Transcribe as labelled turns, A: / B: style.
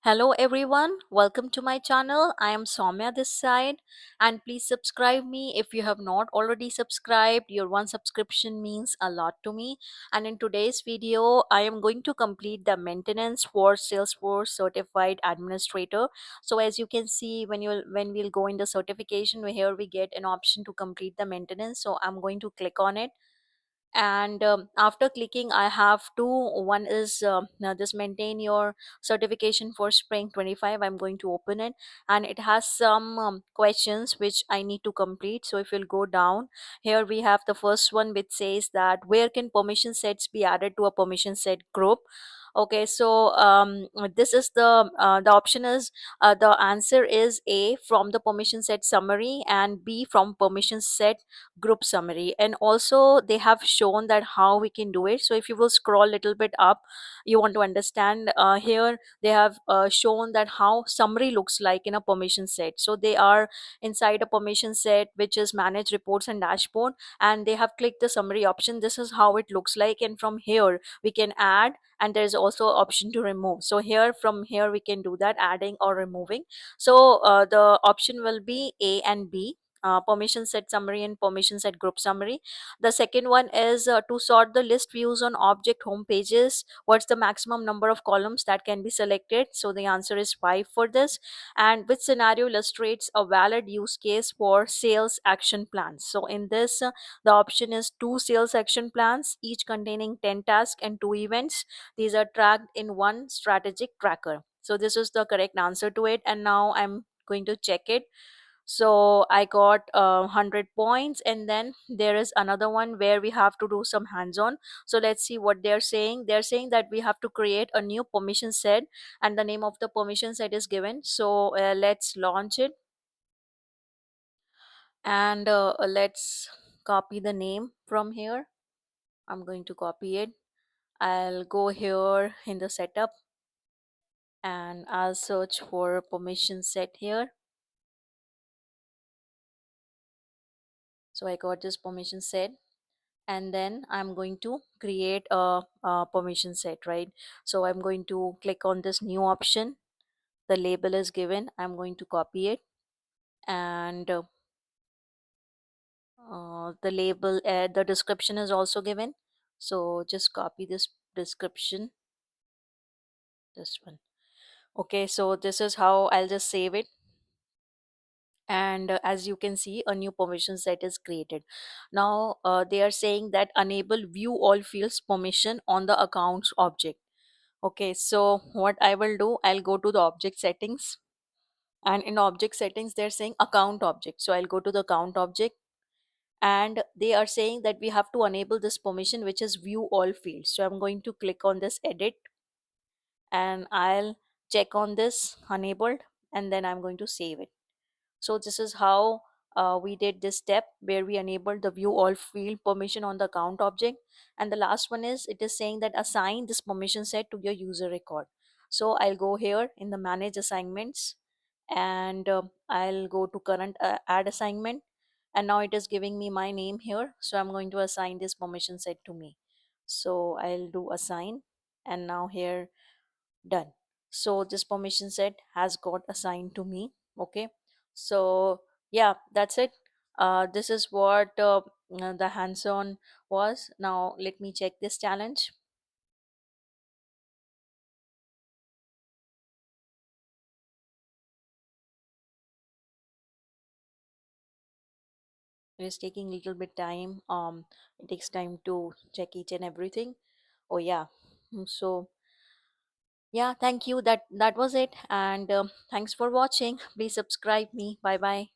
A: Hello everyone, welcome to my channel. I am Soumya this side, and please subscribe me if you have not already subscribed. Your one subscription means a lot to me. And in today's video, I am going to complete the maintenance for Salesforce certified administrator. So as you can see, when we'll go in the certification, here we get an option to complete the maintenance. So I'm going to click on it, and after clicking I have two. One is now this maintain your certification for spring 25. I'm going to open it, and it has some questions which I need to complete. So if you'll go down, here we have the first one which says that where can permission sets be added to a permission set group. Okay, so this is the option is the answer is A, from the permission set summary, and B, from permission set group summary. And also they have shown that how we can do it. So if you will scroll a little bit up, you want to understand, here they have shown that how summary looks like in a permission set. So they are inside a permission set which is manage reports and dashboard, and they have clicked the summary option. This is how it looks like, and from here we can add, and there is also option to remove. So here, from here we can do that, adding or removing. So the option will be A and B, permission set summary and permission set group summary. The second one is to sort the list views on object home pages. What's the maximum number of columns that can be selected? So the answer is 5 for this. And which scenario illustrates a valid use case for sales action plans? So in this, the option is two sales action plans, each containing 10 tasks and two events. These are tracked in one strategic tracker. So this is the correct answer to it. And now I'm going to check it. So I got 100 points, and then there is another one where we have to do some hands-on. So let's see what they're saying. They're saying that we have to create a new permission set, and the name of the permission set is given. So let's launch it, and let's copy the name from here. I'm going to copy it. I'll go here in the setup, and I'll search for permission set here. So I got this permission set, and then I'm going to create a permission set, right? So I'm going to click on this new option. The label is given. I'm going to copy it, and the description is also given. So just copy this description, this one. Okay, so this is how I'll just save it. And as you can see, a new permission set is created. Now they are saying that enable view all fields permission on the accounts object. Okay, so what I will do, I'll go to the object settings, and in object settings they're saying account object. So I'll go to the account object, and they are saying that we have to enable this permission which is view all fields. So I'm going to click on this edit, and I'll check on this enabled, and then I'm going to save it. So this is how we did this step where we enabled the view all field permission on the account object. And the last one is, it is saying that assign this permission set to your user record. So I'll go here in the manage assignments, and I'll go to current add assignment, and now it is giving me my name here. So I'm going to assign this permission set to me. So I'll do assign, and now here, done. So this permission set has got assigned to me. Okay, so yeah, that's it. This is what the hands-on was. Now let me check this challenge. It is taking a little bit time. It takes time to check each and everything. Oh yeah. So yeah, thank you. That was it. And thanks for watching. Please subscribe me. Bye bye.